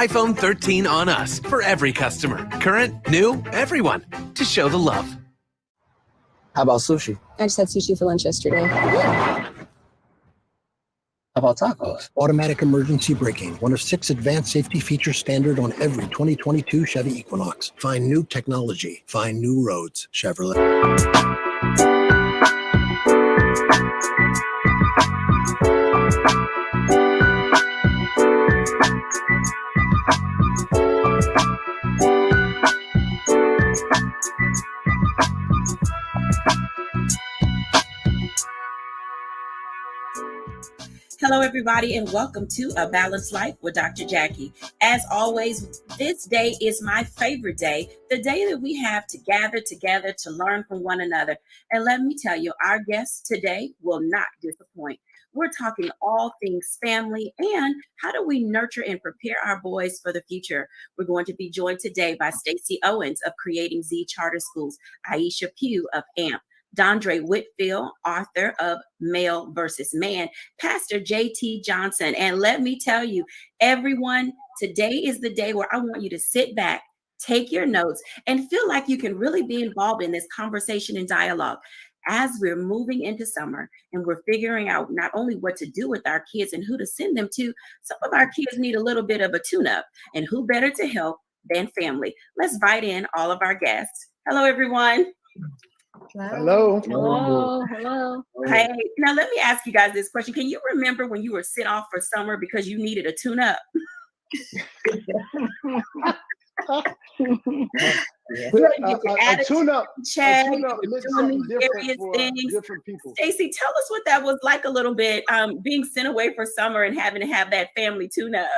iPhone 13 on us for every customer. Current, new, everyone. To show the love. How about sushi? I just had sushi for lunch yesterday. How about tacos? Automatic emergency braking, one of 6 advanced safety features standard on every 2022 Chevy Equinox. Find new technology. Find new roads. Chevrolet. Hello, everybody, and welcome to A Balanced Life with Dr. Jacquie. As always, this day is my favorite day, the day that we have to gather together to learn from one another. And let me tell you, our guest today will not disappoint. We're talking all things family and how do we nurture and prepare our boys for the future. We're going to be joined today by Stacey Owens of Creating Z Charter Schools, Aisha Pugh of AMP, Dondre Whitfield, author of Male versus Man, Pastor J.T. Johnson. And let me tell you, everyone, today is the day where I want you to sit back, take your notes, and feel like you can really be involved in this conversation and dialogue. As we're moving into summer and we're figuring out not only what to do with our kids and who to send them to, some of our kids need a little bit of a tune-up. And who better to help than family? Let's invite in all of our guests. Hello, everyone. Hello. Hello. Hello. Hey, now let me ask you guys this question. Can you remember when you were sent off for summer because you needed a tune-up? A tune-up check, meant something different for things. different people. Stacey, tell us what that was like a little bit, being sent away for summer and having to have that family tune-up.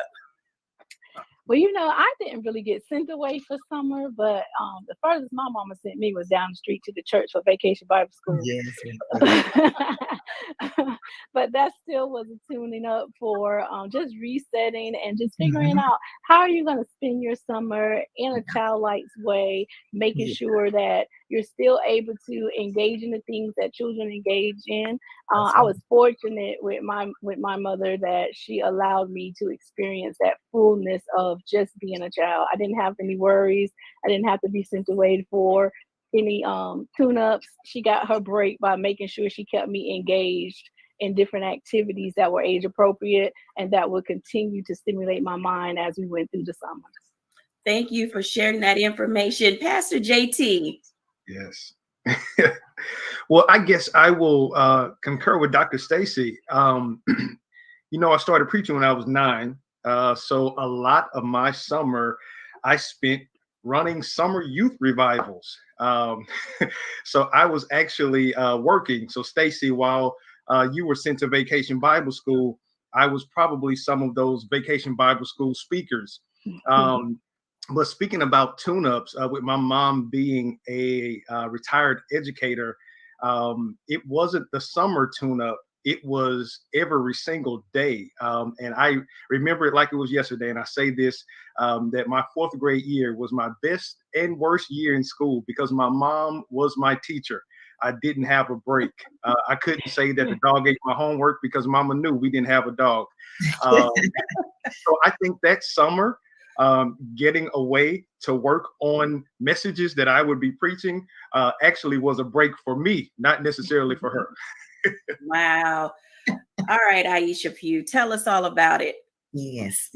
Well, I didn't really get sent away for summer, but the furthest my mama sent me was down the street to the church for Vacation Bible School. Yes. But that still was a tuning up for just resetting and just figuring out how are you going to spend your summer in a childlike way, making sure that you're still able to engage in the things that children engage in. I was fortunate with my mother that she allowed me to experience that fullness of just being a child. I didn't have any worries. I didn't have to be sent away for any tune-ups. She got her break by making sure she kept me engaged in different activities that were age appropriate and that would continue to stimulate my mind as we went through the summer. Thank you for sharing that information. Pastor JT. Yes. Well, I guess I will concur with Dr. Stacey. I started preaching when I was 9. So a lot of my summer I spent running summer youth revivals. So I was actually working. So Stacey, while you were sent to Vacation Bible School, I was probably some of those Vacation Bible School speakers. But speaking about tune-ups, with my mom being a retired educator, it wasn't the summer tune-up. It was every single day. And I remember it like it was yesterday. And I say this, that my 4th grade year was my best and worst year in school because my mom was my teacher. I didn't have a break. I couldn't say that the dog ate my homework because mama knew we didn't have a dog. So I think that summer, getting away to work on messages that I would be preaching actually was a break for me, not necessarily for her. Wow. All right, Aisha Pugh, tell us all about it. Yes,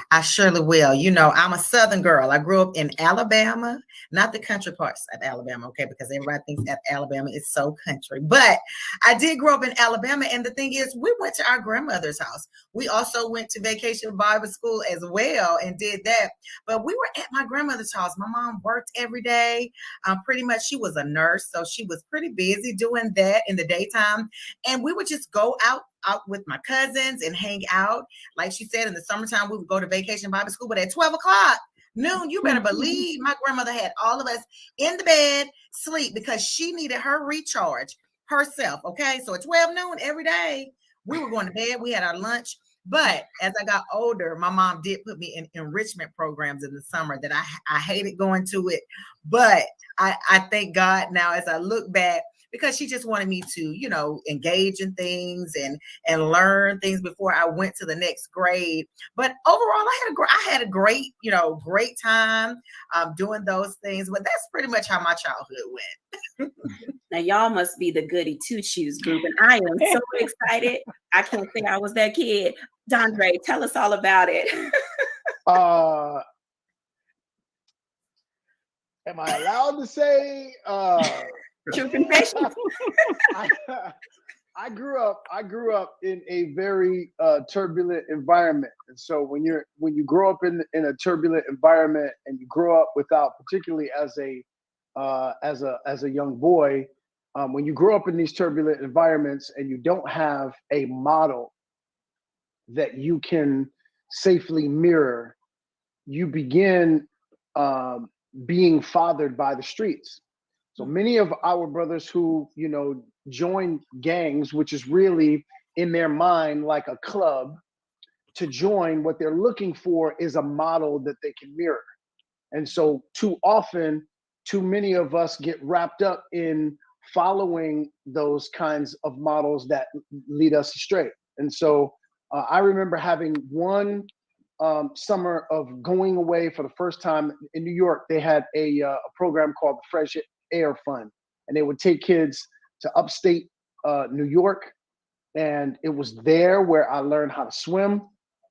I surely will. I'm a Southern girl. I grew up in Alabama, not the country parts of Alabama, okay, because everybody thinks that Alabama is so country. But I did grow up in Alabama, and the thing is, we went to our grandmother's house. We also went to Vacation Bible School as well and did that. But we were at my grandmother's house. My mom worked every day. Pretty much, she was a nurse, so she was pretty busy doing that in the daytime. And we would just go out with my cousins and hang out. Like she said, in the summertime, we would go to Vacation Bible School, but at 12 o'clock noon, you better believe my grandmother had all of us in the bed, sleep, because she needed her recharge herself, okay? So at 12 noon every day, we were going to bed. We had our lunch. But as I got older, my mom did put me in enrichment programs in the summer that I hated going to it. But I thank God now as I look back, because she just wanted me to, engage in things and learn things before I went to the next grade. But overall, I had a great, great time doing those things. But that's pretty much how my childhood went. Now, y'all must be the goody two-shoes group, and I am so excited. I can't say I was that kid. Dondre, tell us all about it. Am I allowed to say? True confession. I grew up in a very turbulent environment, and so when you grow up in a turbulent environment, and you grow up without, particularly as a young boy, when you grow up in these turbulent environments and you don't have a model that you can safely mirror, you begin being fathered by the streets. So many of our brothers who, join gangs, which is really in their mind like a club to join, what they're looking for is a model that they can mirror. And so too often, too many of us get wrapped up in following those kinds of models that lead us astray. And so I remember having one summer of going away for the first time in New York. They had a program called the Fresh Air Fund, and they would take kids to upstate New York. And it was there where I learned how to swim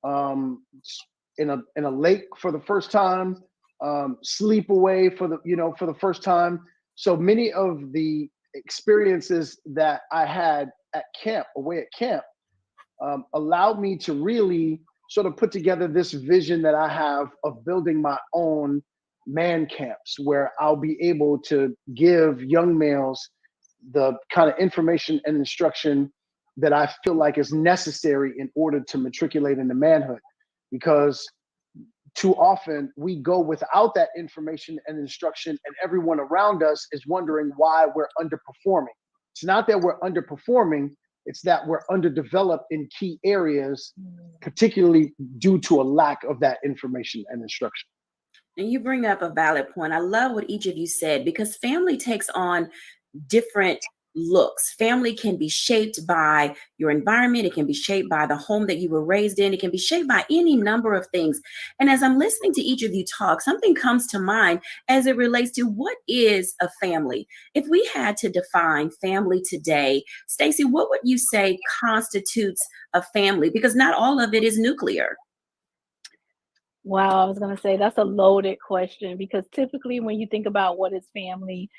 in a lake for the first time, sleep away for the first time. So many of the experiences that I had away at camp, allowed me to really sort of put together this vision that I have of building my own man camps, where I'll be able to give young males the kind of information and instruction that I feel like is necessary in order to matriculate into manhood. Because too often we go without that information and instruction, and everyone around us is wondering why we're underperforming. It's not that we're underperforming, it's that we're underdeveloped in key areas, particularly due to a lack of that information and instruction. And you bring up a valid point. I love what each of you said, because family takes on different looks. Family can be shaped by your environment. It can be shaped by the home that you were raised in. It can be shaped by any number of things. And as I'm listening to each of you talk, something comes to mind as it relates to what is a family. If we had to define family today, Stacey, what would you say constitutes a family? Because not all of it is nuclear. Wow, I was going to say that's a loaded question, because typically when you think about what is family,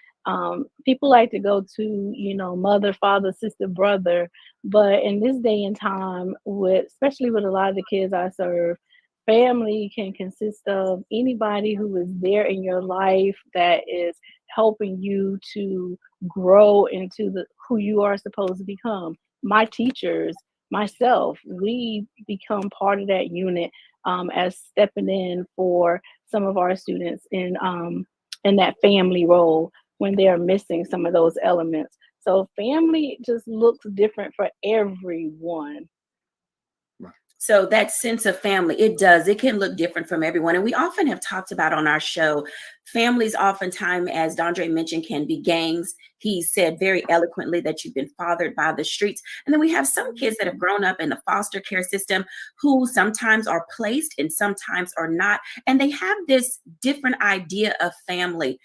people like to go to, mother, father, sister, brother. But in this day and time, especially with a lot of the kids I serve, family can consist of anybody who is there in your life that is helping you to grow into who you are supposed to become. My teachers, myself, we become part of that unit as stepping in for some of our students in that family role when they are missing some of those elements. So family just looks different for everyone. So that sense of family, it can look different from everyone. And we often have talked about on our show, families oftentimes, as Dondre mentioned, can be gangs. He said very eloquently that you've been fathered by the streets. And then we have some kids that have grown up in the foster care system who sometimes are placed and sometimes are not. And they have this different idea of family.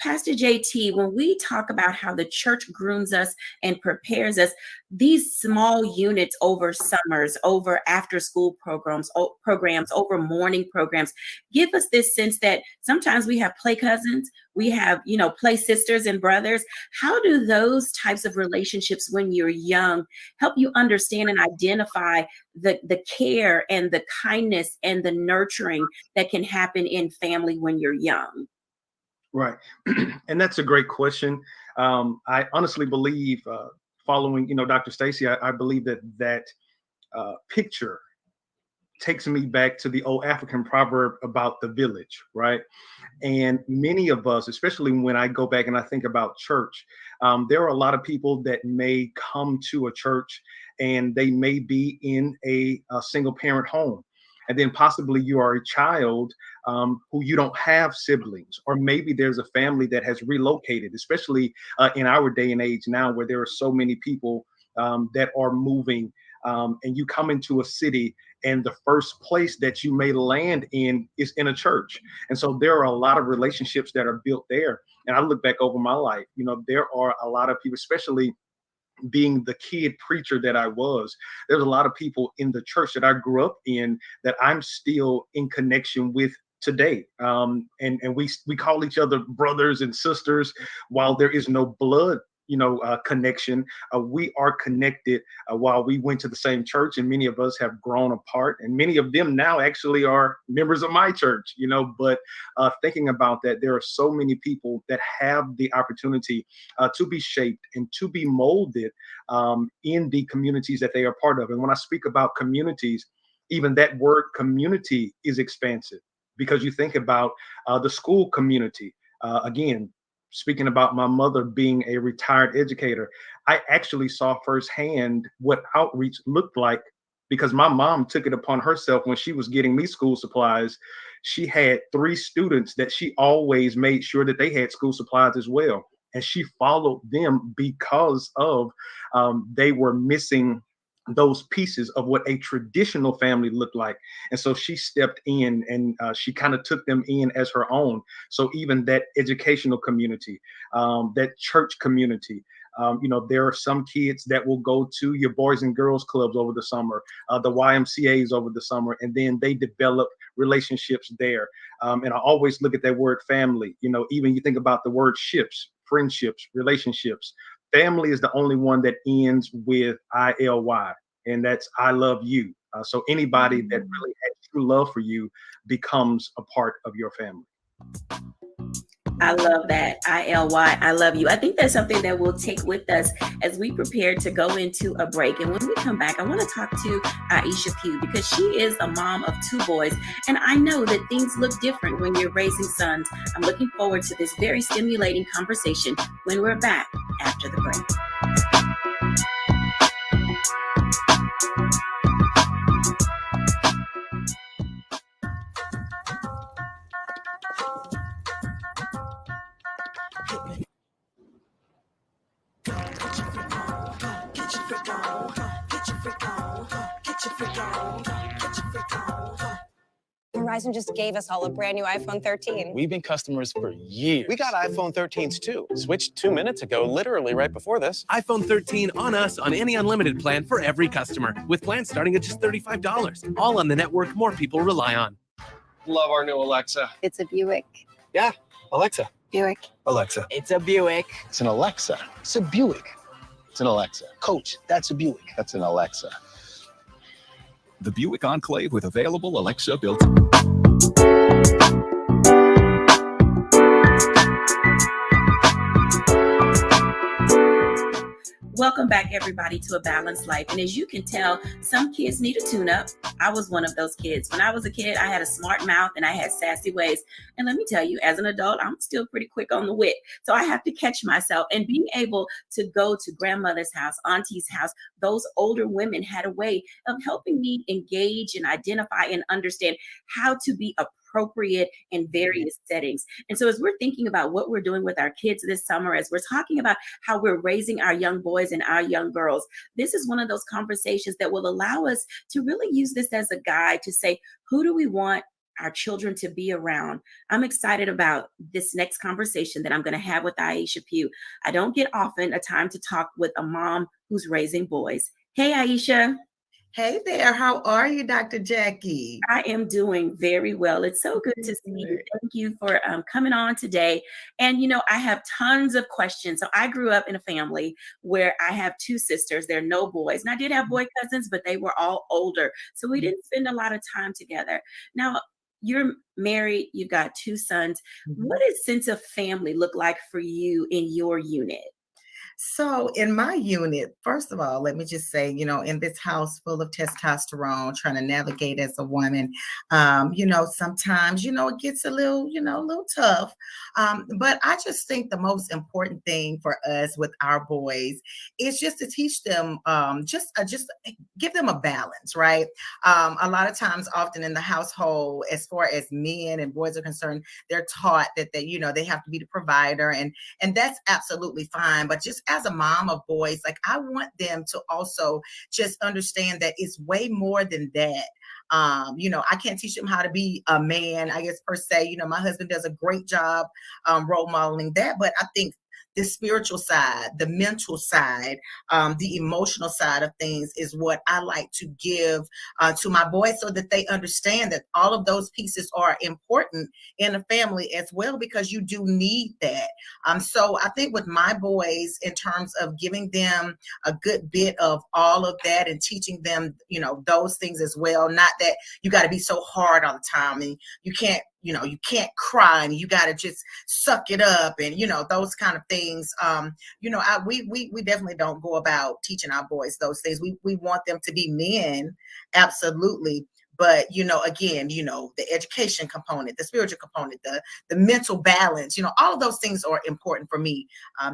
Pastor JT, when we talk about how the church grooms us and prepares us, these small units over summers, over after school programs, over morning programs, give us this sense that sometimes we have play cousins, we have, play sisters and brothers. How do those types of relationships when you're young help you understand and identify the care and the kindness and the nurturing that can happen in family when you're young? Right. And that's a great question. I honestly believe, following, Dr. Stacey, I believe that picture takes me back to the old African proverb about the village, right? And many of us, especially when I go back and I think about church, there are a lot of people that may come to a church and they may be in a single parent home. And then possibly you are a child who you don't have siblings, or maybe there's a family that has relocated, especially in our day and age now where there are so many people that are moving, and you come into a city and the first place that you may land in is in a church. And so there are a lot of relationships that are built there. And I look back over my life, there are a lot of people, especially being the kid preacher that I was, there's a lot of people in the church that I grew up in that I'm still in connection with today. And we call each other brothers and sisters. While there is no blood connection, we are connected while we went to the same church, and many of us have grown apart, and many of them now actually are members of my church, but thinking about that, there are so many people that have the opportunity to be shaped and to be molded in the communities that they are part of. And when I speak about communities, even that word community is expansive, because you think about the school community. Again, speaking about my mother being a retired educator, I actually saw firsthand what outreach looked like, because my mom took it upon herself when she was getting me school supplies. She had 3 students that she always made sure that they had school supplies as well. And she followed them because of they were missing those pieces of what a traditional family looked like. And so she stepped in and she kind of took them in as her own. So even that educational community, that church community, there are some kids that will go to your boys and girls clubs over the summer, the YMCAs over the summer, and then they develop relationships there. And I always look at that word family. Even you think about the word ships, friendships, relationships. Family is the only one that ends with ILY, and that's I love you. So anybody that really has true love for you becomes a part of your family. I love that. ILY, I love you. I think that's something that we'll take with us as we prepare to go into a break. And when we come back, I want to talk to Aisha Pugh, because she is a mom of 2 boys. And I know that things look different when you're raising sons. I'm looking forward to this very stimulating conversation when we're back after the break. Verizon just gave us all a brand new iPhone 13. We've been customers for years. We got iPhone 13s too. Switched 2 minutes ago, literally right before this. iPhone 13 on us on any unlimited plan for every customer, with plans starting at just $35. All on the network more people rely on. Love our new Alexa. It's a Buick. Yeah, Alexa. Buick. Alexa. It's a Buick. It's an Alexa. It's a Buick. It's an Alexa. Coach, that's a Buick. That's an Alexa. The Buick Enclave with available Alexa built. Welcome back, everybody, to A Balanced Life. And as you can tell, some kids need a tune-up. I was one of those kids. When I was a kid, I had a smart mouth and I had sassy ways. And let me tell you, as an adult, I'm still pretty quick on the wit. So I have to catch myself. And being able to go to grandmother's house, auntie's house, those older women had a way of helping me engage and identify and understand how to be appropriate in various settings. And so as we're thinking about what we're doing with our kids this summer, as we're talking about how we're raising our young boys and our young girls, this is one of those conversations that will allow us to really use this as a guide to say, who do we want our children to be around? I'm excited about this next conversation that I'm going to have with Aisha Pugh. I don't get often a time to talk with a mom who's raising boys. Hey, Aisha. Hey there, how are you, Dr. Jacquie? I am doing very well. It's so good to see you. Thank you for coming on today. And, I have tons of questions. So I grew up in a family where I have 2 sisters. There are no boys. And I did have boy cousins, but they were all older. So we didn't spend a lot of time together. Now, you're married. You've got 2 sons. What does sense of family look like for you in your unit? So in my unit, first of all, let me just say, in this house full of testosterone, trying to navigate as a woman, sometimes, it gets a little tough. But I just think the most important thing for us with our boys is just to teach them, just give them a balance, right? A lot of times, often in the household, as far as men and boys are concerned, they're taught that they have to be the provider, and that's absolutely fine. But just as a mom of boys, like, I want them to also just understand that it's way more than that. I can't teach them how to be a man, I guess, per se. My husband does a great job role modeling that, but I think the spiritual side, the mental side, the emotional side of things is what I like to give to my boys, so that they understand that all of those pieces are important in a family as well, because you do need that. So I think with my boys, in terms of giving them a good bit of all of that and teaching them, those things as well, not that you got to be so hard all the time and you can't cry and you got to just suck it up and, those kind of things. We definitely don't go about teaching our boys those things. We want them to be men. Absolutely. But, again, the education component, the spiritual component, the mental balance, all of those things are important for me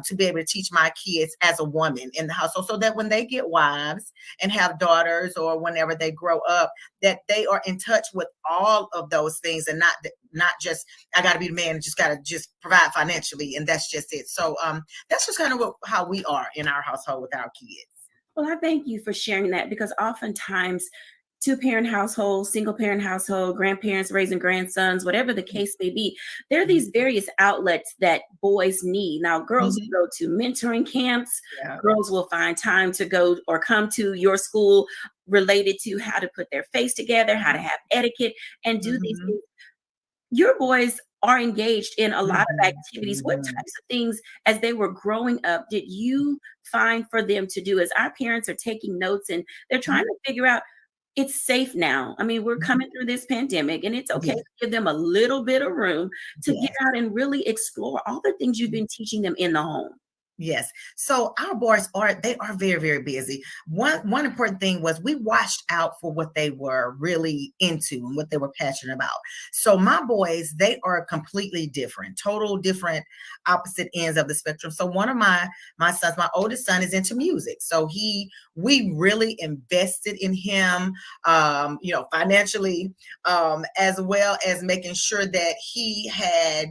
to be able to teach my kids as a woman in the household, so that when they get wives and have daughters, or whenever they grow up, that they are in touch with all of those things, and not just, I got to be the man and just got to just provide financially, and that's just it. So that's just kind of how we are in our household with our kids. Well, I thank you for sharing that, because oftentimes, two-parent household, single-parent household, grandparents raising grandsons, whatever the case may be, there are these various outlets that boys need. Now, girls go to mentoring camps. Yeah. Girls will find time to go or come to your school related to how to put their face together, how to have etiquette, and do these things. Your boys are engaged in a lot of activities. What types of things, as they were growing up, did you find for them to do? As our parents are taking notes and they're trying to figure out, it's safe now. I mean, we're coming through this pandemic, and it's okay to give them a little bit of room to get out and really explore all the things you've been teaching them in the home. Yes. So our boys are very, very busy. One important thing was we watched out for what they were really into and what they were passionate about. So my boys, they are completely different, total different, opposite ends of the spectrum. So one of my sons, my oldest son, is into music. So we really invested in him, financially, as well as making sure that he had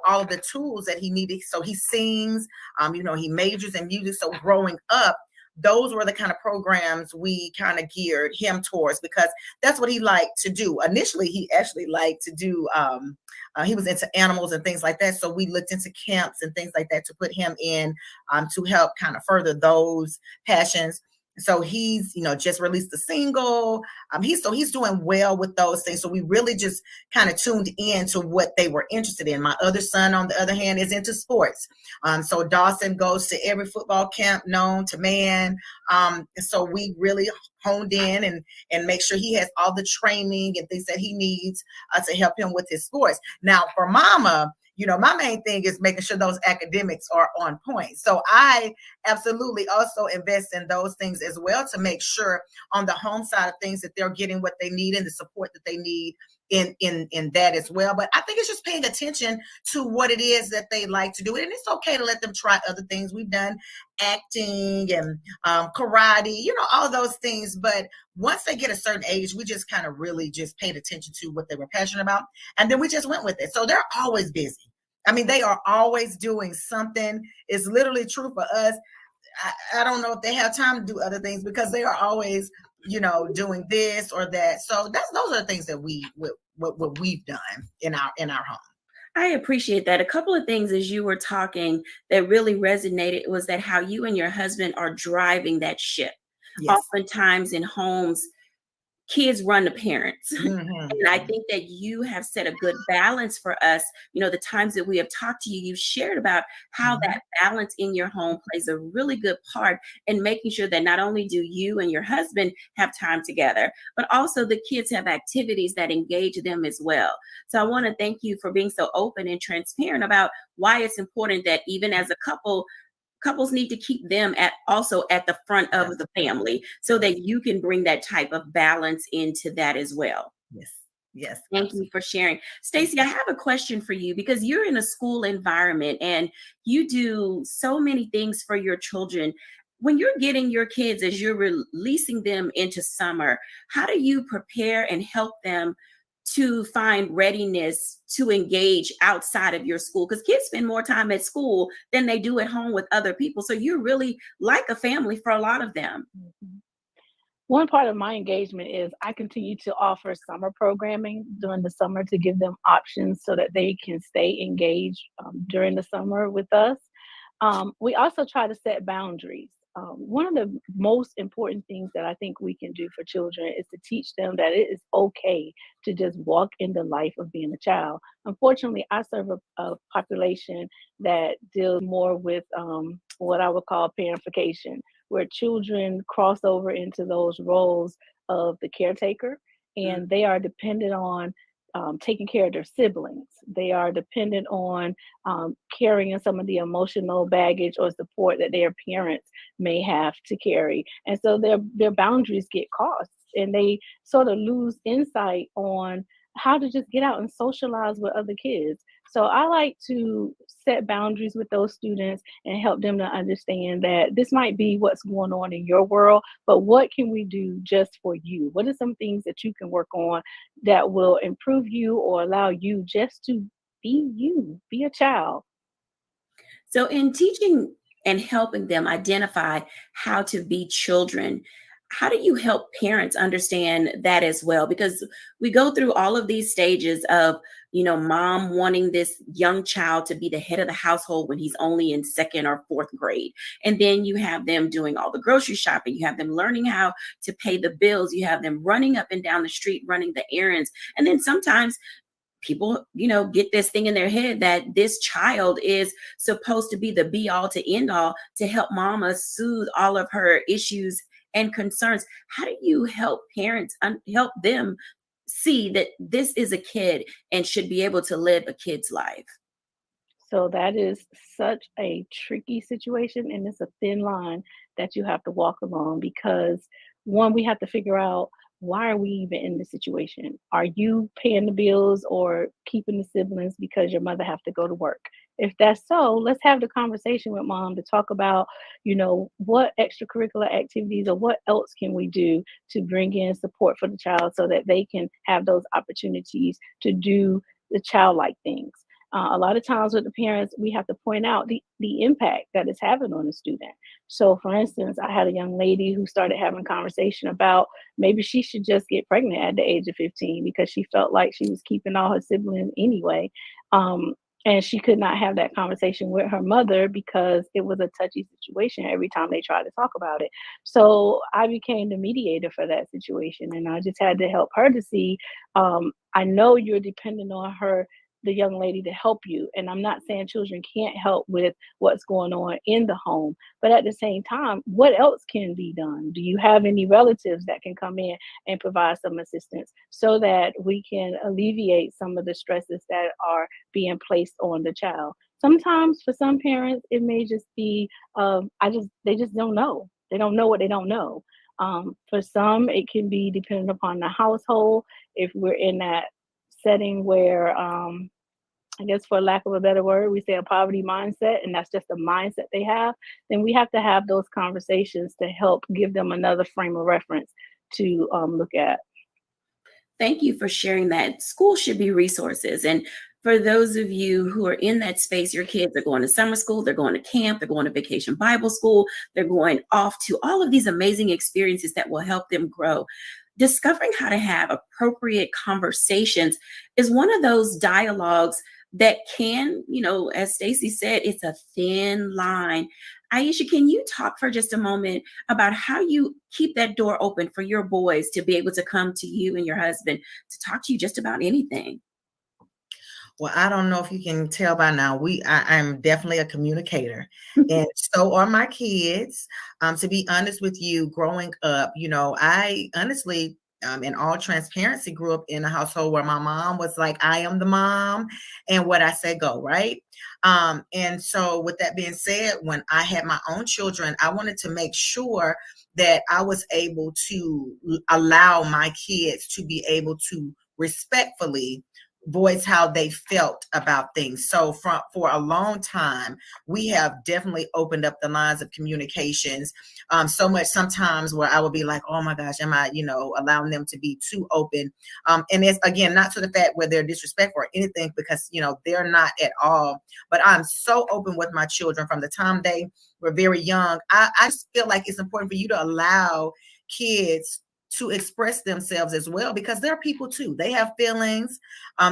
all of the tools that he needed. So he sings, he majors in music. So growing up, those were the kind of programs we kind of geared him towards, because that's what he liked to do. Initially, he actually liked to do, he was into animals and things like that. So we looked into camps and things like that to put him in, to help kind of further those passions. So he's, just released a single. He's doing well with those things. So we really just kind of tuned in to what they were interested in. My other son, on the other hand, is into sports. So Dawson goes to every football camp known to man. So we really honed in and make sure he has all the training and things that he needs to help him with his sports. Now for mama, my main thing is making sure those academics are on point. So I absolutely also invest in those things as well, to make sure on the home side of things that they're getting what they need and the support that they need in that as well. But I think it's just paying attention to what it is that they like to do. And it's okay to let them try other things. We've done acting and karate, all of those things. But once they get a certain age, we just kind of really just paid attention to what they were passionate about. And then we just went with it. So they're always busy. I mean, they are always doing something. It's literally true for us. I don't know if they have time to do other things, because they are always, doing this or that. So those are the things that what we've done in our home. I appreciate that. A couple of things as you were talking that really resonated was that how you and your husband are driving that ship. Yes. Oftentimes in homes, kids run to parents. Mm-hmm. And I think that you have set a good balance for us. The times that we have talked to you, you've shared about how that balance in your home plays a really good part in making sure that not only do you and your husband have time together, but also the kids have activities that engage them as well. So I want to thank you for being so open and transparent about why it's important that even as a couple, couples need to keep them also at the front of the family so that you can bring that type of balance into that as well. Yes. Yes. Thank you for sharing. Stacey, I have a question for you because you're in a school environment and you do so many things for your children. When you're getting your kids, as you're releasing them into summer, how do you prepare and help them to find readiness to engage outside of your school? Because kids spend more time at school than they do at home with other people. So you're really like a family for a lot of them. Mm-hmm. One part of my engagement is I continue to offer summer programming during the summer to give them options so that they can stay engaged during the summer with us. We also try to set boundaries. One of the most important things that I think we can do for children is to teach them that it is okay to just walk in the life of being a child. Unfortunately, I serve a population that deals more with what I would call parentification, where children cross over into those roles of the caretaker, and they are dependent on taking care of their siblings. They are dependent on carrying some of the emotional baggage or support that their parents may have to carry. And so their boundaries get crossed and they sort of lose insight on how to just get out and socialize with other kids. So I like to set boundaries with those students and help them to understand that this might be what's going on in your world, but what can we do just for you? What are some things that you can work on that will improve you or allow you just to be you, be a child? So in teaching and helping them identify how to be children, how do you help parents understand that as well? Because we go through all of these stages of, mom wanting this young child to be the head of the household when he's only in second or fourth grade. And then you have them doing all the grocery shopping. You have them learning how to pay the bills. You have them running up and down the street, running the errands. And then sometimes people, get this thing in their head that this child is supposed to be the be all to end all to help mama soothe all of her issues and concerns. How do you help parents help them see that this is a kid and should be able to live a kid's life? So that is such a tricky situation, and it's a thin line that you have to walk along because one, we have to figure out why are we even in this situation? Are you paying the bills or keeping the siblings because your mother have to go to work? If that's so, let's have the conversation with mom to talk about, what extracurricular activities or what else can we do to bring in support for the child so that they can have those opportunities to do the childlike things. A lot of times with the parents, we have to point out the impact that it's having on the student. So for instance, I had a young lady who started having conversation about maybe she should just get pregnant at the age of 15 because she felt like she was keeping all her siblings anyway. And she could not have that conversation with her mother because it was a touchy situation every time they tried to talk about it. So I became the mediator for that situation. And I just had to help her to see, I know you're dependent on her, the young lady, to help you. And I'm not saying children can't help with what's going on in the home, but at the same time, what else can be done? Do you have any relatives that can come in and provide some assistance so that we can alleviate some of the stresses that are being placed on the child? Sometimes for some parents, it may just be, they just don't know. They don't know what they don't know. For some, it can be dependent upon the household. If we're in that setting where, I guess for lack of a better word, we say a poverty mindset, and that's just a mindset they have, then we have to have those conversations to help give them another frame of reference to look at. Thank you for sharing that. School should be resources. And for those of you who are in that space, your kids are going to summer school, they're going to camp, they're going to vacation Bible school, they're going off to all of these amazing experiences that will help them grow. Discovering how to have appropriate conversations is one of those dialogues that can, as Stacey said, it's a thin line. Aisha, can you talk for just a moment about how you keep that door open for your boys to be able to come to you and your husband to talk to you just about anything? Well, I don't know if you can tell by now, I'm definitely a communicator, and so are my kids. To be honest with you, growing up, I honestly in all transparency, grew up in a household where my mom was like, I am the mom, and what I say go, right? And so with that being said, when I had my own children, I wanted to make sure that I was able to allow my kids to be able to respectfully voice how they felt about things. So for a long time, we have definitely opened up the lines of communications, so much sometimes where I would be like, oh my gosh, am I, allowing them to be too open? And it's, again, not to the fact where they're disrespectful or anything, because, they're not at all. But I'm so open with my children from the time they were very young. I just feel like it's important for you to allow kids to express themselves as well, because they're people too. They have feelings,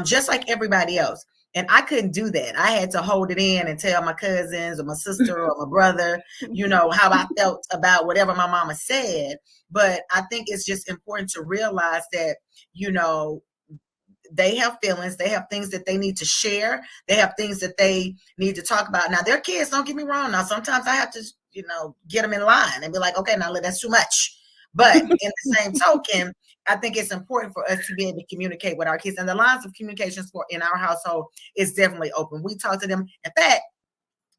just like everybody else. And I couldn't do that. I had to hold it in and tell my cousins or my sister or my brother, how I felt about whatever my mama said. But I think it's just important to realize that, they have feelings, they have things that they need to share, they have things that they need to talk about. Now, they're kids, don't get me wrong. Now, sometimes I have to, get them in line and be like, okay, now that's too much. But in the same token, I think it's important for us to be able to communicate with our kids. And the lines of communications in our household is definitely open. We talk to them. In fact,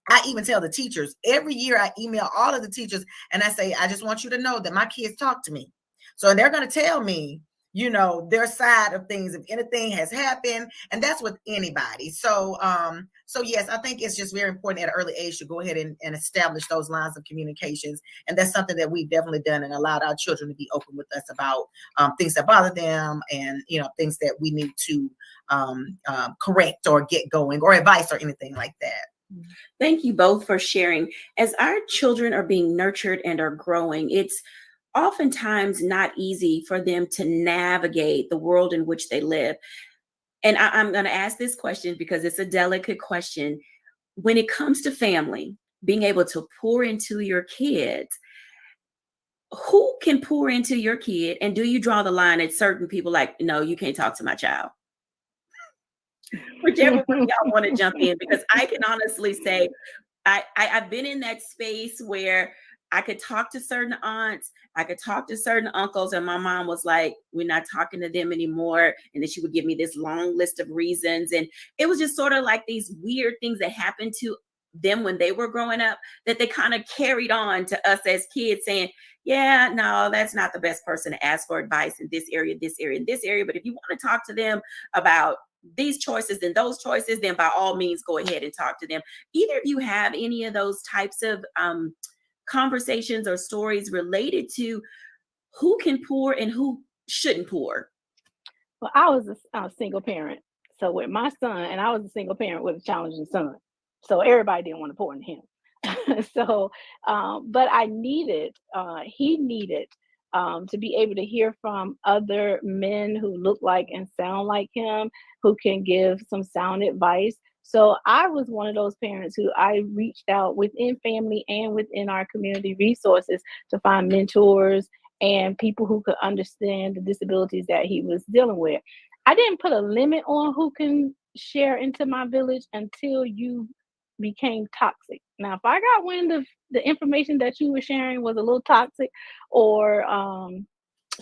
I even tell the teachers, every year I email all of the teachers and I say, I just want you to know that my kids talk to me. So they're going to tell me, their side of things, if anything has happened, and that's with anybody. So yes, I think it's just very important at an early age to go ahead and establish those lines of communications. And that's something that we've definitely done and allowed our children to be open with us about things that bother them and, things that we need to correct or get going, or advice or anything like that. Thank you both for sharing. As our children are being nurtured and are growing, it's oftentimes not easy for them to navigate the world in which they live. And I'm going to ask this question because it's a delicate question. When it comes to family, being able to pour into your kids, who can pour into your kid? And do you draw the line at certain people like, no, you can't talk to my child? Whichever one y'all want to jump in, because I can honestly say I've been in that space where I could talk to certain aunts, I could talk to certain uncles, and my mom was like, we're not talking to them anymore. And then she would give me this long list of reasons. And it was just sort of like these weird things that happened to them when they were growing up that they kind of carried on to us as kids, saying, yeah, no, that's not the best person to ask for advice in this area, this area, and this area. But if you want to talk to them about these choices and those choices, then by all means, go ahead and talk to them. Either of you have any of those types of conversations or stories related to who can pour and who shouldn't pour? Well, I was a single parent. So with my son, and I was a single parent with a challenging son. So everybody didn't want to pour into him. So, but he needed to be able to hear from other men who look like and sound like him, who can give some sound advice. So I was one of those parents who I reached out within family and within our community resources to find mentors and people who could understand the disabilities that he was dealing with. I didn't put a limit on who can share into my village until you became toxic. Now, if I got wind of the information that you were sharing was a little toxic, or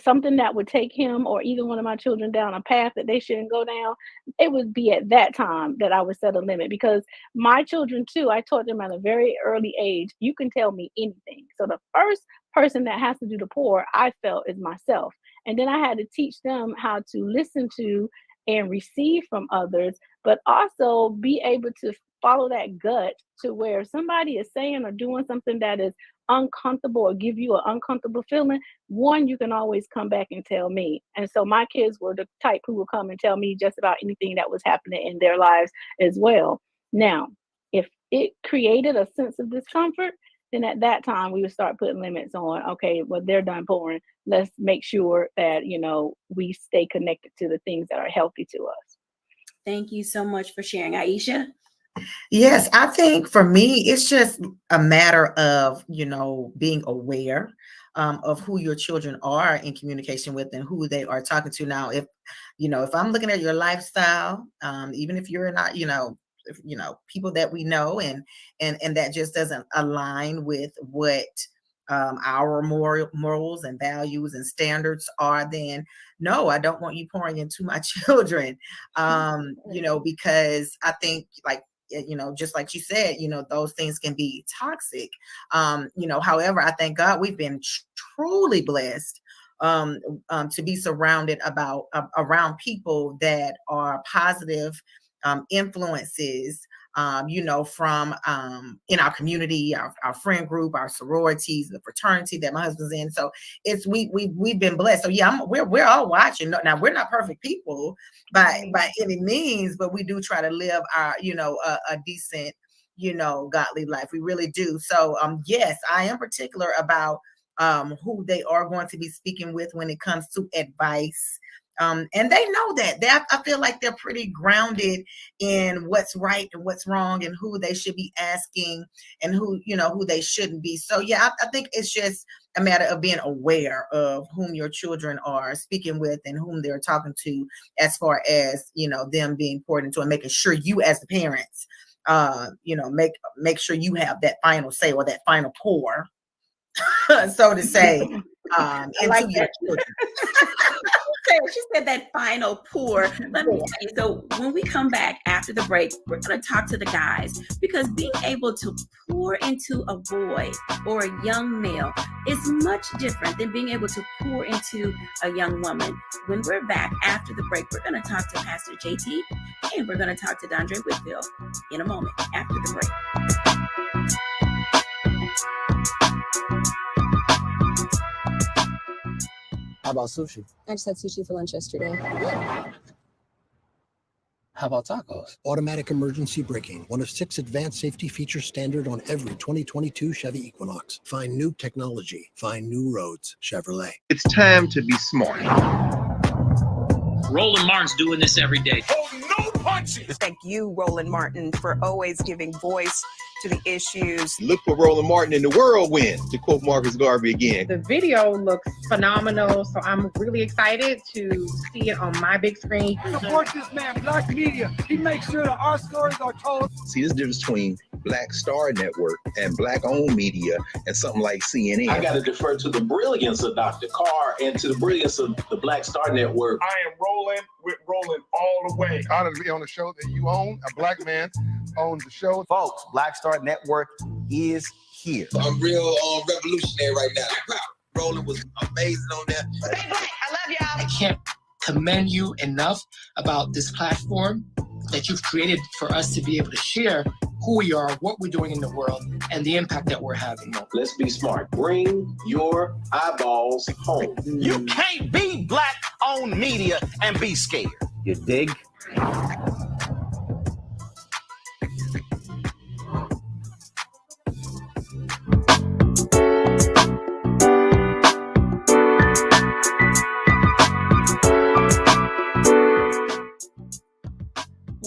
something that would take him or either one of my children down a path that they shouldn't go down, it would be at that time that I would set a limit. Because my children too, I taught them at a very early age, you can tell me anything. So the first person that has to do the pour, I felt, is myself. And then I had to teach them how to listen to and receive from others, but also be able to follow that gut to where somebody is saying or doing something that is uncomfortable or give you an uncomfortable feeling. One, you can always come back and tell me. And so my kids were the type who would come and tell me just about anything that was happening in their lives as well. Now, if it created a sense of discomfort, then at that time we would start putting limits on, okay, well, they're done pouring. Let's make sure that, we stay connected to the things that are healthy to us. Thank you so much for sharing. Aisha? Yes, I think for me, it's just a matter of, being aware of who your children are in communication with and who they are talking to. Now, if I'm looking at your lifestyle, even if you're not, people that we know and that just doesn't align with what our morals and values and standards are, then no, I don't want you pouring into my children. Because I think, like, just like you said, those things can be toxic. However, I thank God we've been truly blessed to be surrounded around people that are positive influences, from in our community, our friend group, our sororities, the fraternity that my husband's in. So we've been blessed. So yeah, we're all watching. Now, we're not perfect people by any means, but we do try to live our, a decent, godly life. We really do. So yes, I am particular about who they are going to be speaking with when it comes to advice. And they know that. I feel like they're pretty grounded in what's right and what's wrong and who they should be asking and who they shouldn't be. So yeah, I think it's just a matter of being aware of whom your children are speaking with and whom they're talking to, as far as, them being poured into, and making sure you as the parents, make sure you have that final say or that final pour, so to say, into your children. She said that final pour. Let me tell you. So when we come back after the break, we're going to talk to the guys, because being able to pour into a boy or a young male is much different than being able to pour into a young woman. When we're back after the break, we're going to talk to Pastor JT, and we're going to talk to Dondre Whitfield in a moment after the break. How about sushi? I just had sushi for lunch yesterday. How about tacos? Automatic emergency braking, one of 6 advanced safety features standard on every 2022 Chevy Equinox. Find new technology. Find new roads. Chevrolet. It's time to be smart. Roland Martin's doing this every day. Oh, no punches! Thank you, Roland Martin, for always giving voice to the issues. Look for Roland Martin in the whirlwind, to quote Marcus Garvey again. The video looks phenomenal, so I'm really excited to see it on my big screen. Support this man, Black Media. He makes sure that our stories are told. See, there's a difference between Black Star Network and Black-owned media and something like CNN. I got to defer to the brilliance of Dr. Carr and to the brilliance of the Black Star Network. I am rolling with Roland all the way. Honored to be on the show that you own. A Black man owns the show. Folks, Black Star Network is here. I'm real revolutionary right now. Roland was amazing on that. Stay black. I love y'all. I can't commend you enough about this platform that you've created for us to be able to share who we are, what we're doing in the world, and the impact that we're having. Let's be smart. Bring your eyeballs home. You can't be Black-owned media and be scared. You dig?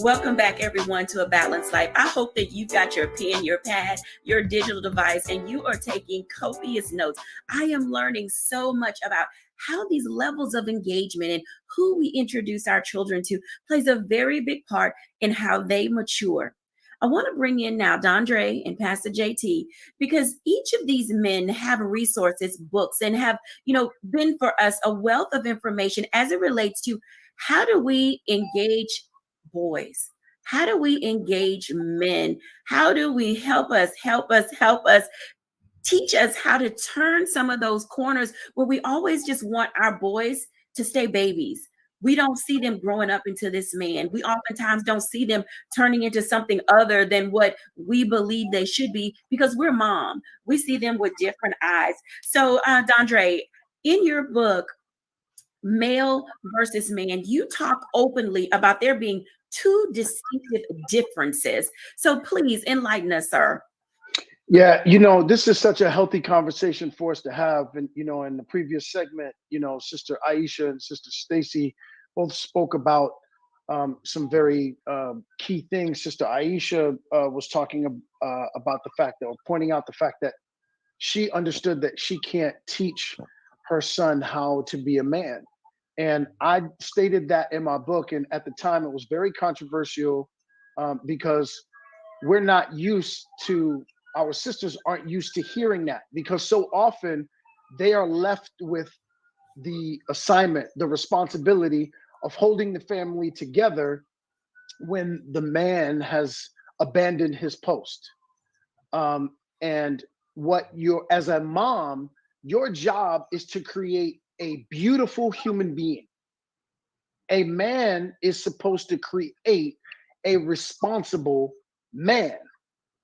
Welcome back, everyone, to A Balanced Life. I hope that you've got your pen, your pad, your digital device, and you are taking copious notes. I am learning so much about how these levels of engagement and who we introduce our children to plays a very big part in how they mature. I want to bring in now Dondre and Pastor JT, because each of these men have resources, books, and have, been for us a wealth of information as it relates to how do we engage boys? How do we engage men? How do we help us, teach us how to turn some of those corners where we always just want our boys to stay babies. We don't see them growing up into this man. We oftentimes don't see them turning into something other than what we believe they should be, because we're mom. We see them with different eyes. So, Dondre, in your book, Male versus Man, you talk openly about there being two distinctive differences. So please enlighten us, sir. Yeah, this is such a healthy conversation for us to have. And, in the previous segment, Sister Aisha and Sister Stacy both spoke about some very key things. Sister Aisha was talking about the fact that, or pointing out the fact that she understood that she can't teach her son how to be a man. And I stated that in my book. And at the time, it was very controversial because we're not used to Our sisters aren't used to hearing that because so often they are left with the assignment, the responsibility of holding the family together when the man has abandoned his post. And what you're, as a mom, your job is to create a beautiful human being. A man is supposed to create a responsible man,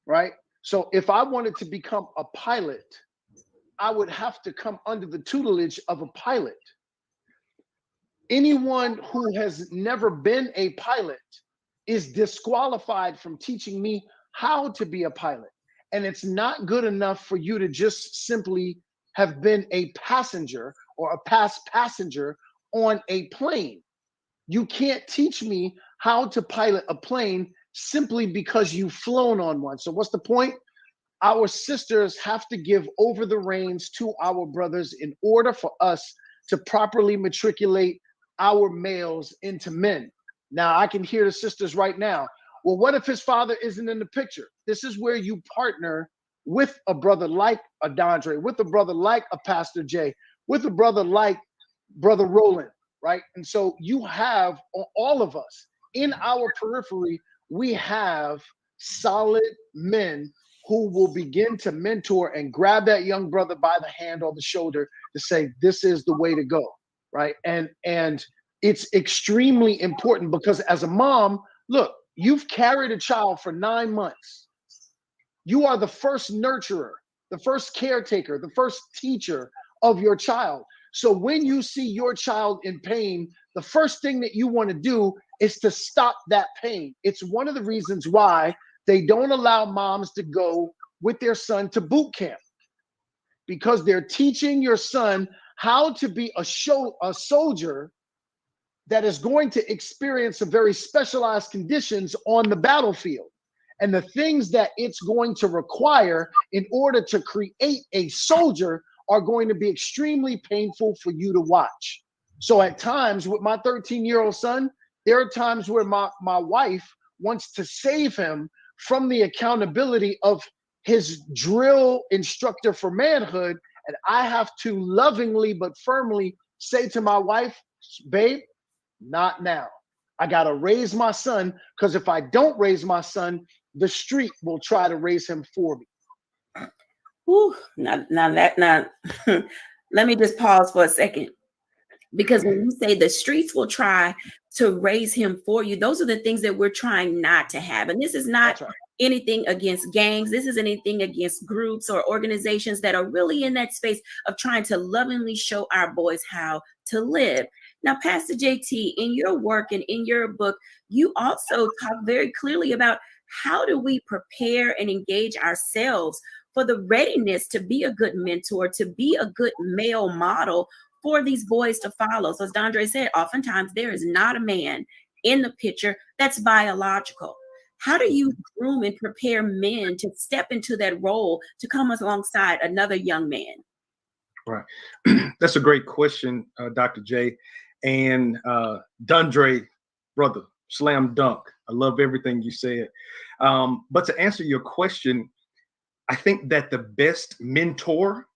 right? So if I wanted to become a pilot, I would have to come under the tutelage of a pilot. Anyone who has never been a pilot is disqualified from teaching me how to be a pilot. And it's not good enough for you to just simply have been a passenger or a past passenger on a plane. You can't teach me how to pilot a plane simply because you've flown on one. So what's the point? Our sisters have to give over the reins to our brothers in order for us to properly matriculate our males into men. Now, I can hear the sisters right now. Well, what if his father isn't in the picture? This is where you partner with a brother like a Dondre, with a brother like a Pastor Jay, with a brother like Brother Roland, right? And so you have, all of us in our periphery, we have solid men who will begin to mentor and grab that young brother by the hand or the shoulder to say, this is the way to go, right? And it's extremely important because as a mom, look, you've carried a child for 9 months. You are the first nurturer, the first caretaker, the first teacher of your child. So when you see your child in pain, the first thing that you want to do is to stop that pain. It's one of the reasons why they don't allow moms to go with their son to boot camp, because they're teaching your son how to be a soldier that is going to experience some very specialized conditions on the battlefield. And the things that it's going to require in order to create a soldier are going to be extremely painful for you to watch. So at times with my 13-year-old son, there are times where my wife wants to save him from the accountability of his drill instructor for manhood. And I have to lovingly but firmly say to my wife, babe, not now. I got to raise my son, because if I don't raise my son, the street will try to raise him for me. Whew, now let me just pause for a second. Because when you say the streets will try to raise him for you, those are the things that we're trying not to have. And this is not anything against gangs. This isn't anything against groups or organizations that are really in that space of trying to lovingly show our boys how to live. Now, Pastor JT, in your work and in your book, you also talk very clearly about how do we prepare and engage ourselves for the readiness to be a good mentor, to be a good male model for these boys to follow. So as Dondre said, oftentimes there is not a man in the picture that's biological. How do you groom and prepare men to step into that role to come alongside another young man? Right. That's a great question, Dr. J. And Dondre, brother, slam dunk. I love everything you said. But to answer your question, I think that the best mentor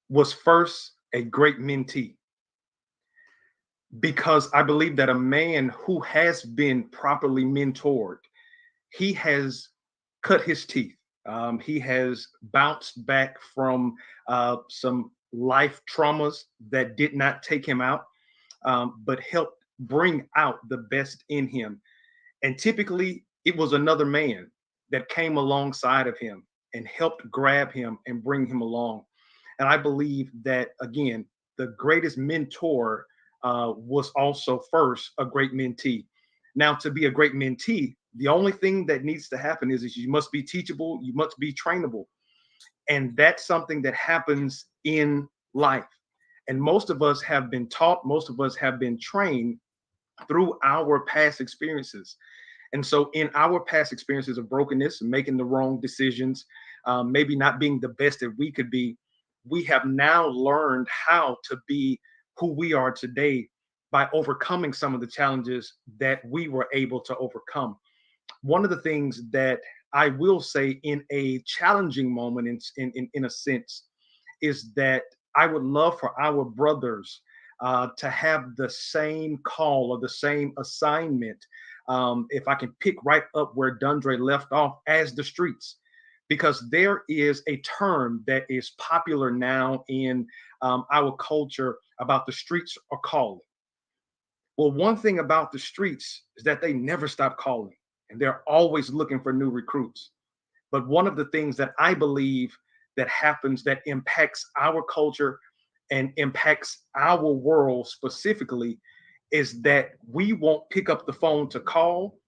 was first a great mentee, because I believe that a man who has been properly mentored, he has cut his teeth. He has bounced back from some life traumas that did not take him out, but helped bring out the best in him. And typically it was another man that came alongside of him and helped grab him and bring him along. And I believe that, again, the greatest mentor was also first a great mentee. Now, to be a great mentee, the only thing that needs to happen is you must be teachable, you must be trainable. And that's something that happens in life. And most of us have been taught, most of us have been trained through our past experiences. And so in our past experiences of brokenness, making the wrong decisions, maybe not being the best that we could be, we have now learned how to be who we are today by overcoming some of the challenges that we were able to overcome. One of the things that I will say in a challenging moment, in a sense, is that I would love for our brothers to have the same call or the same assignment. If I can pick right up where Dondre left off, as the streets, because there is a term that is popular now in our culture about the streets are calling. Well, one thing about the streets is that they never stop calling and they're always looking for new recruits. But one of the things that I believe that happens that impacts our culture and impacts our world specifically is that we won't pick up the phone to call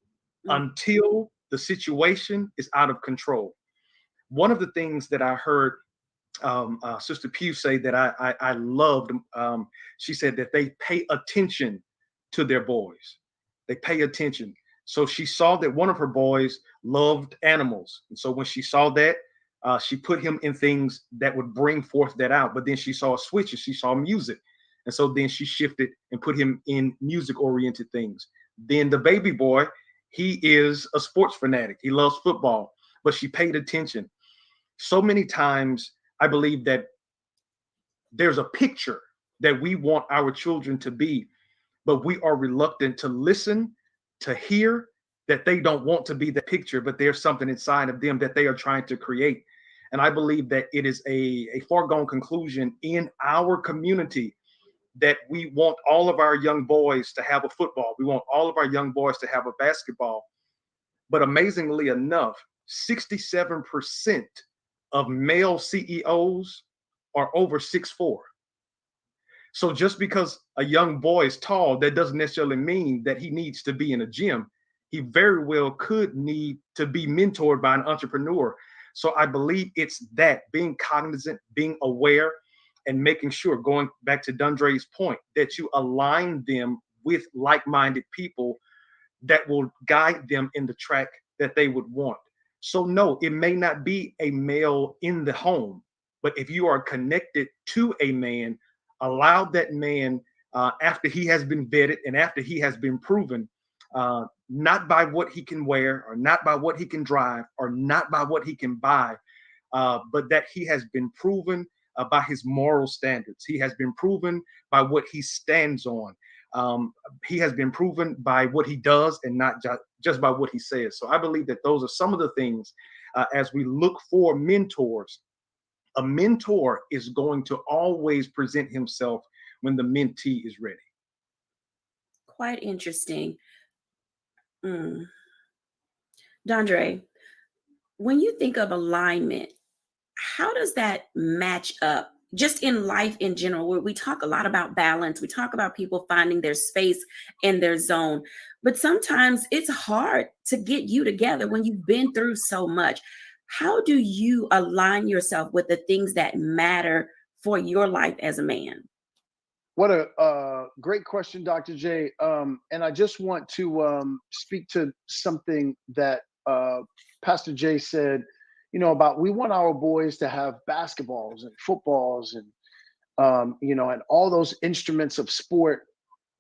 until the situation is out of control. One of the things that I heard Sister Pugh say that I loved, she said that they pay attention to their boys. They pay attention. So she saw that one of her boys loved animals. And so when she saw that, she put him in things that would bring forth that out. But then she saw a switch and she saw music. And so then she shifted and put him in music-oriented things. Then the baby boy, he is a sports fanatic. He loves football, but she paid attention. So many times, I believe that there's a picture that we want our children to be, but we are reluctant to listen, to hear that they don't want to be the picture, but there's something inside of them that they are trying to create. And I believe that it is a foregone conclusion in our community that we want all of our young boys to have a football. We want all of our young boys to have a basketball. But amazingly enough, 67% of male CEOs are over 6'4". So just because a young boy is tall, that doesn't necessarily mean that he needs to be in a gym. He very well could need to be mentored by an entrepreneur. So I believe it's that, being cognizant, being aware, and making sure, going back to Dondre's point, that you align them with like-minded people that will guide them in the track that they would want. So no, it may not be a male in the home, but if you are connected to a man, allow that man, after he has been vetted and after he has been proven, not by what he can wear or not by what he can drive or not by what he can buy, but that he has been proven by his moral standards. He has been proven by what he stands on. He has been proven by what he does and not just by what he says. So I believe that those are some of the things as we look for mentors. A mentor is going to always present himself when the mentee is ready. Quite interesting. Dondre, when you think of alignment, how does that match up just in life in general, where we talk a lot about balance, we talk about people finding their space and their zone, but sometimes it's hard to get you together when you've been through so much. How do you align yourself with the things that matter for your life as a man? What a great question, Dr. J. And I just want to speak to something that Pastor J said, you know, about we want our boys to have basketballs and footballs and, you know, and all those instruments of sport,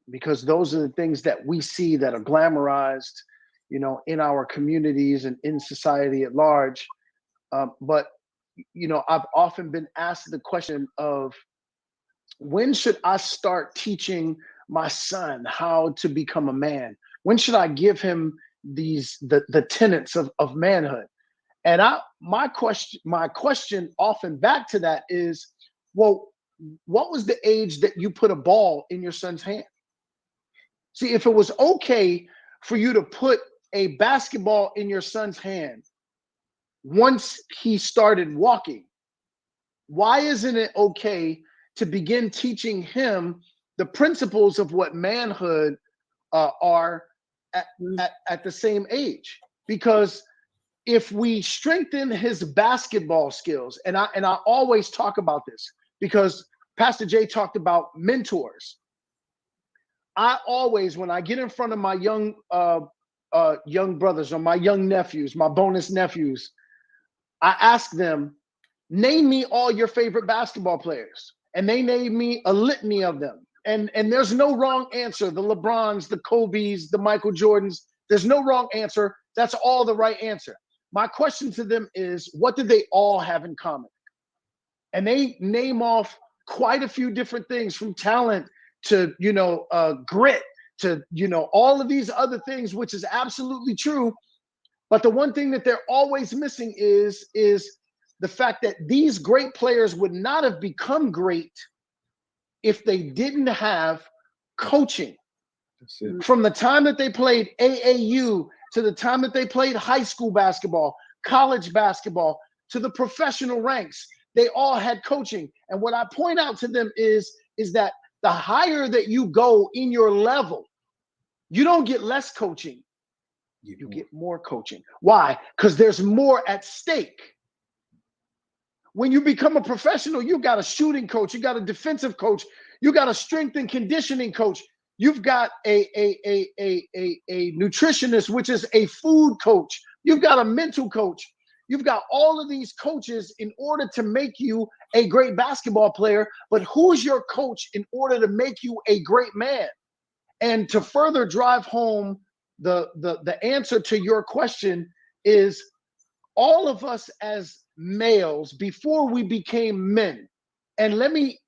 because those are the things that we see that are glamorized, you know, in our communities and in society at large. But, you know, I've often been asked the question of, when should I start teaching my son how to become a man? When should I give him the tenets of manhood? And my question often back to that is, well, what was the age that you put a ball in your son's hand? See, if it was okay for you to put a basketball in your son's hand once he started walking, why isn't it okay to begin teaching him the principles of what manhood are at the same age? Because if we strengthen his basketball skills, and I always talk about this because Pastor Jay talked about mentors. I always, when I get in front of my young brothers or my young nephews, my bonus nephews, I ask them, name me all your favorite basketball players. And they name me a litany of them. And there's no wrong answer. The LeBrons, the Kobes, the Michael Jordans, there's no wrong answer. That's all the right answer. my question to them is, what do they all have in common? And they name off quite a few different things, from talent to, grit to, all of these other things, which is absolutely true. But the one thing that they're always missing is the fact that these great players would not have become great if they didn't have coaching. From the time that they played AAU to the time that they played high school basketball, college basketball, to the professional ranks, they all had coaching. And what I point out to them is that the higher that you go in your level, you don't get less coaching, you get more coaching. Why? Because there's more at stake. When you become a professional, you got a shooting coach, you got a defensive coach, you got a strength and conditioning coach, you've got a nutritionist, which is a food coach, you've got a mental coach, you've got all of these coaches in order to make you a great basketball player. But who's your coach in order to make you a great man? And to further drive home the answer to your question is, all of us as males, before we became men, and let me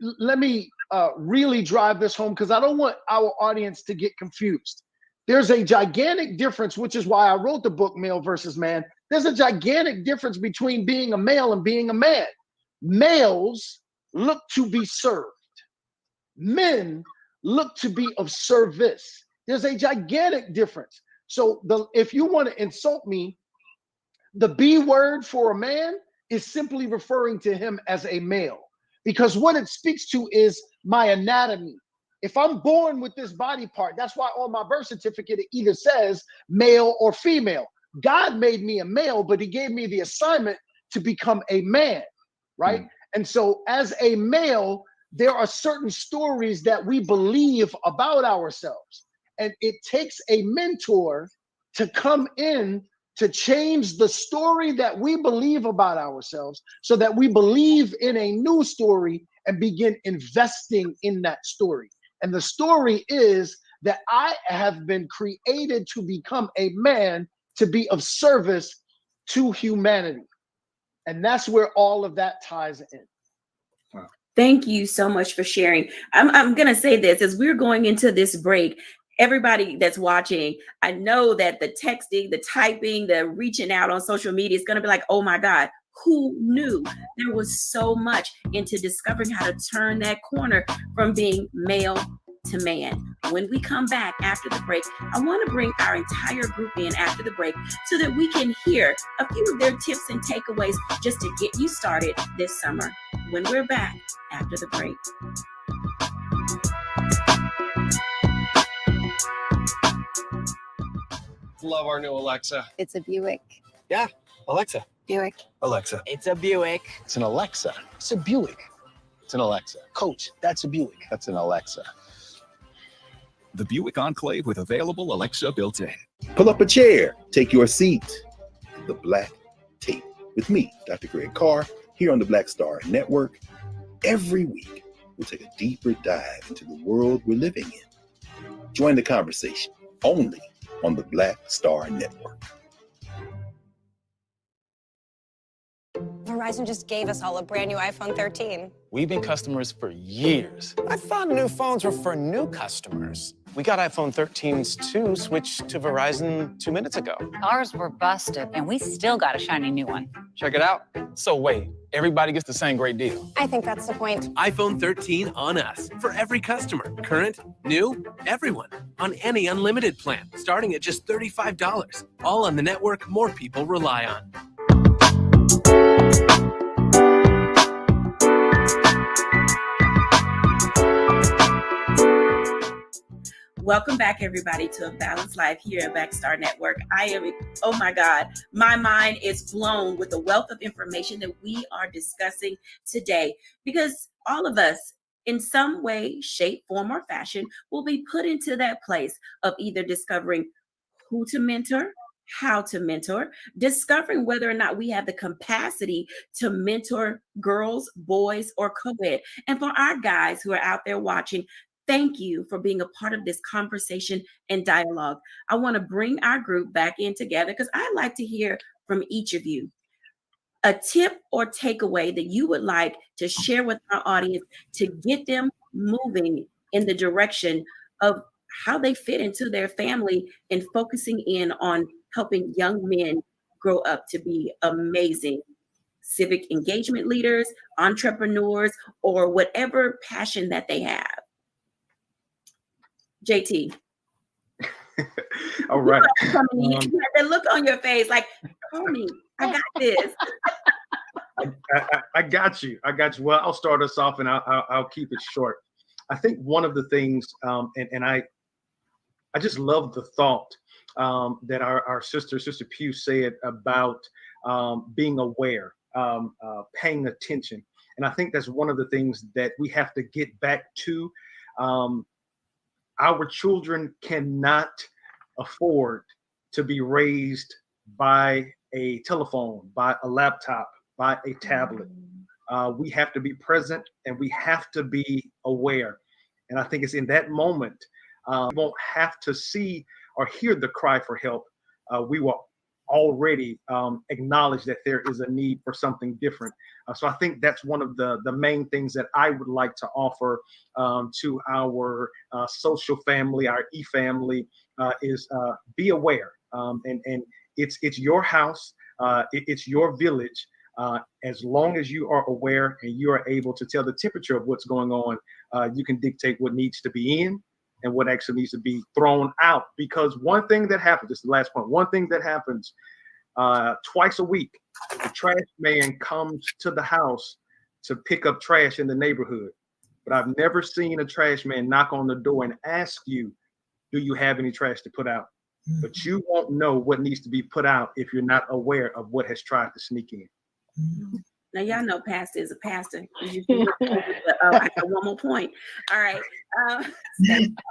really drive this home, because I don't want our audience to get confused. There's a gigantic difference, which is why I wrote the book Male versus Man. There's a gigantic difference between being a male and being a man. Males look to be served. Men look to be of service. There's a gigantic difference. So if you want to insult me, the B word for a man is simply referring to him as a male, because what it speaks to is my anatomy. If I'm born with this body part, that's why on my birth certificate it either says male or female. God made me a male, but he gave me the assignment to become a man, right? And so as a male, there are certain stories that we believe about ourselves. And it takes a mentor to come in to change the story that we believe about ourselves, so that we believe in a new story and begin investing in that story. And the story is that I have been created to become a man, to be of service to humanity. And that's where all of that ties in. Wow. Thank you so much for sharing. I'm going to say this as we're going into this break. Everybody that's watching, I know that the texting, the typing, the reaching out on social media is going to be like, oh my God, who knew? There was so much into discovering how to turn that corner from being male to man. When we come back after the break, I want to bring our entire group in after the break so that we can hear a few of their tips and takeaways just to get you started this summer. When we're back after the break. Love our new Alexa. It's a Buick. Yeah, Alexa. Buick. Alexa. It's a Buick. It's an Alexa. It's a Buick. It's an Alexa. Coach, that's a Buick. That's an Alexa. The Buick Enclave with available Alexa built in. Pull up a chair. Take your seat. The Black Tape with me, Dr. Greg Carr, here on the Black Star Network. Every week, we'll take a deeper dive into the world we're living in. Join the conversation only on the Black Star Network. Verizon just gave us all a brand new iPhone 13. We've been customers for years. I thought new phones were for new customers. We got iPhone 13s too, switched to Verizon 2 minutes ago. Ours were busted, and we still got a shiny new one. Check it out. So wait, everybody gets the same great deal. I think that's the point. iPhone 13 on us for every customer. Current, new, everyone. On any unlimited plan, starting at just $35. All on the network more people rely on. Welcome back, everybody, to A Balanced Life here at Black Star Network. Oh my God, my mind is blown with the wealth of information that we are discussing today, because all of us, in some way, shape, form, or fashion, will be put into that place of either discovering who to mentor, how to mentor, discovering whether or not we have the capacity to mentor girls, boys, or co-ed. And for our guys who are out there watching, Thank you for being a part of this conversation and dialogue. I want to bring our group back in together because I'd like to hear from each of you. A tip or takeaway that you would like to share with our audience to get them moving in the direction of how they fit into their family and focusing in on helping young men grow up to be amazing civic engagement leaders, entrepreneurs, or whatever passion that they have. JT. All right. You had that look on your face like, homie, I got this. I got you. I got you. Well, I'll start us off and I'll keep it short. I think one of the things, and I just love the thought that our Sister Pugh said about being aware, paying attention. And I think that's one of the things that we have to get back to. Our children cannot afford to be raised by a telephone, by a laptop, by a tablet. We have to be present and we have to be aware. And I think it's in that moment, we won't have to see or hear the cry for help. We will already acknowledge that there is a need for something different. So I think that's one of the main things that I would like to offer to our social family, our e-family, is be aware. And it's your house, it's your village. As long as you are aware and you are able to tell the temperature of what's going on, you can dictate what needs to be in and what actually needs to be thrown out. Because one thing that happens, this is the last point, one thing that happens twice a week, the trash man comes to the house to pick up trash in the neighborhood. But I've never seen a trash man knock on the door and ask you, do you have any trash to put out? But you won't know what needs to be put out if you're not aware of what has tried to sneak in. Now, y'all know pastor is a pastor. I got one more point. All right.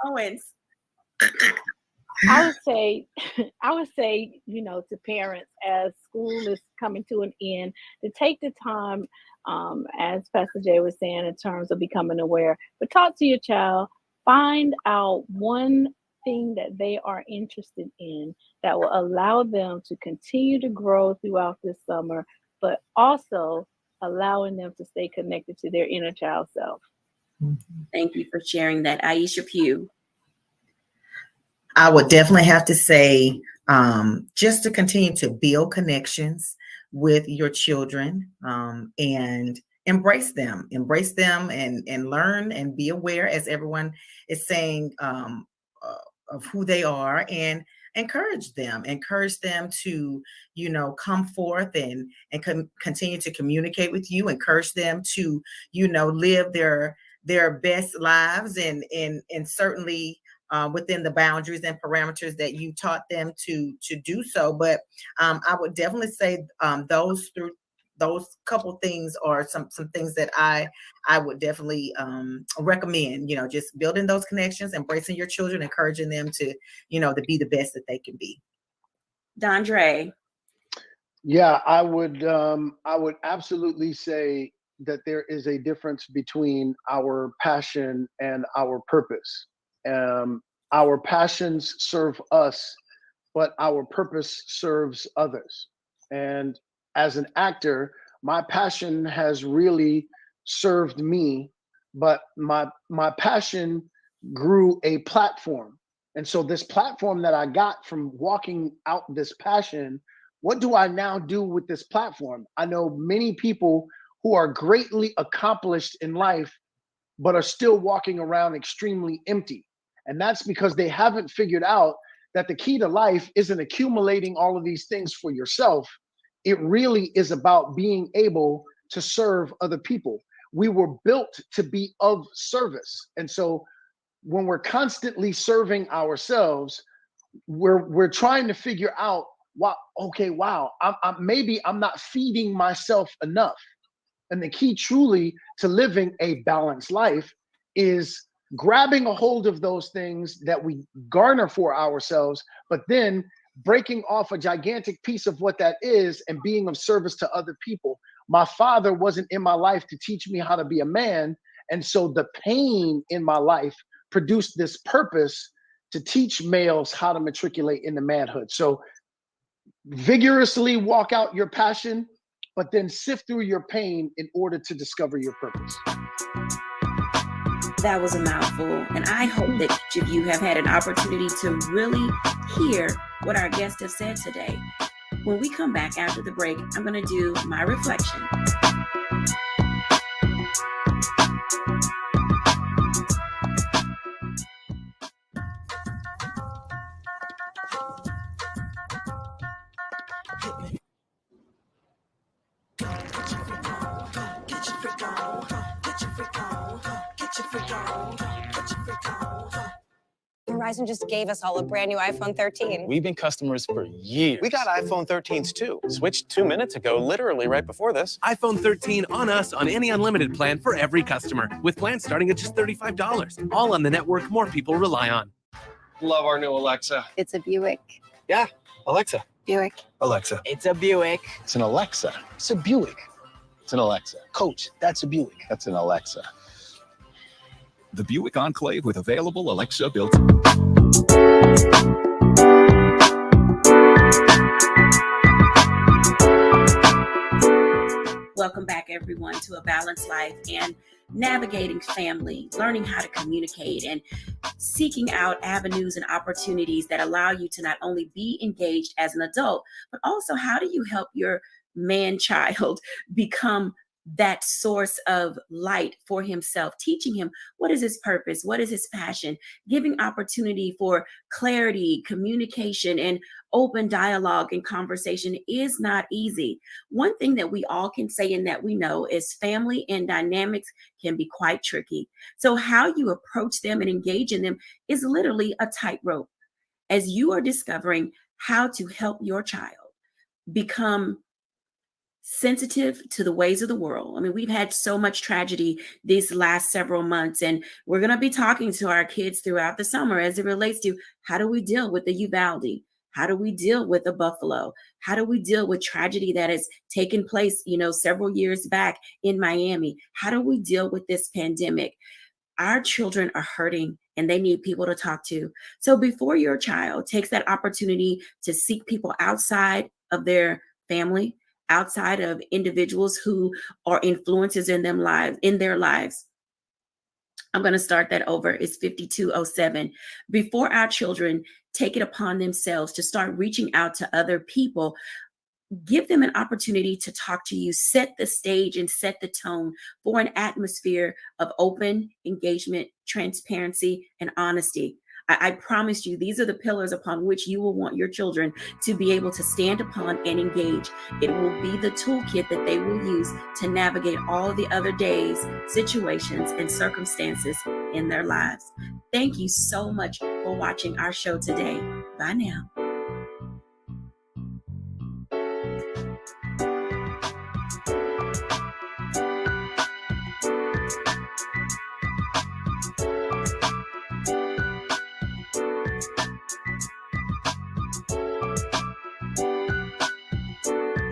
Owens. I would say, you know, to parents as school is coming to an end, to take the time, as Pastor Jay was saying, in terms of becoming aware, but talk to your child, find out one thing that they are interested in that will allow them to continue to grow throughout this summer, but also allowing them to stay connected to their inner child self. Thank you for sharing that. Aisha Pugh. I would definitely have to say, just to continue to build connections with your children, and embrace them and learn and be aware, as everyone is saying, of who they are, and encourage them to, you know, come forth and continue to communicate with you, encourage them to, you know, live their best lives and certainly within the boundaries and parameters that you taught them to do so. But I would definitely say those couple things are some things that I would definitely recommend, you know, just building those connections, embracing your children, encouraging them to, you know, to be the best that they can be. Dondre. Yeah, I would absolutely say that there is a difference between our passion and our purpose. Our passions serve us, but our purpose serves others. And as an actor, my passion has really served me, but my passion grew a platform. And so this platform that I got from walking out this passion, what do I now do with this platform? I know many people who are greatly accomplished in life, but are still walking around extremely empty. And that's because they haven't figured out that the key to life isn't accumulating all of these things for yourself. It really is about being able to serve other people. We were built to be of service. And so when we're constantly serving ourselves, we're trying to figure out, maybe I'm not feeding myself enough. And the key truly to living a balanced life is grabbing a hold of those things that we garner for ourselves, but then breaking off a gigantic piece of what that is and being of service to other people. My father wasn't in my life to teach me how to be a man. And so the pain in my life produced this purpose to teach males how to matriculate into manhood. So vigorously walk out your passion, but then sift through your pain in order to discover your purpose. That was a mouthful, and I hope that each of you have had an opportunity to really hear what our guests have said today. When we come back after the break, I'm going to do my reflection. Verizon just gave us all a brand new iPhone 13. We've been customers for years. We got iPhone 13s too. Switched 2 minutes ago, literally right before this. iPhone 13 on us on any unlimited plan for every customer, with plans starting at just $35. All on the network more people rely on. Love our new Alexa. It's a Buick. Yeah, Alexa. Buick. Alexa. It's a Buick. It's an Alexa. It's a Buick. It's an Alexa. Coach, that's a Buick. That's an Alexa. The Buick Enclave with available Alexa built-in. Welcome back, everyone, to A Balanced Life and navigating family, learning how to communicate, and seeking out avenues and opportunities that allow you to not only be engaged as an adult, but also how do you help your man-child become that source of light for himself, teaching him what is his purpose, what is his passion, giving opportunity for clarity, communication, and open dialogue and conversation is not easy. One thing that we all can say and that we know is family and dynamics can be quite tricky. So how you approach them and engage in them is literally a tightrope as you are discovering how to help your child become sensitive to the ways of the world. I mean, we've had so much tragedy these last several months, and we're going to be talking to our kids throughout the summer as it relates to how do we deal with the Uvalde? How do we deal with the Buffalo? How do we deal with tragedy that has taken place, several years back in Miami? How do we deal with this pandemic? Our children are hurting and they need people to talk to. So before your child takes that opportunity to seek people outside of their family, outside of individuals who are influences in their lives. I'm going to start that over. It's 5207. Before our children take it upon themselves to start reaching out to other people, give them an opportunity to talk to you, set the stage and set the tone for an atmosphere of open engagement, transparency, and honesty. I promise you, these are the pillars upon which you will want your children to be able to stand upon and engage. It will be the toolkit that they will use to navigate all the other days, situations, and circumstances in their lives. Thank you so much for watching our show today. Bye now.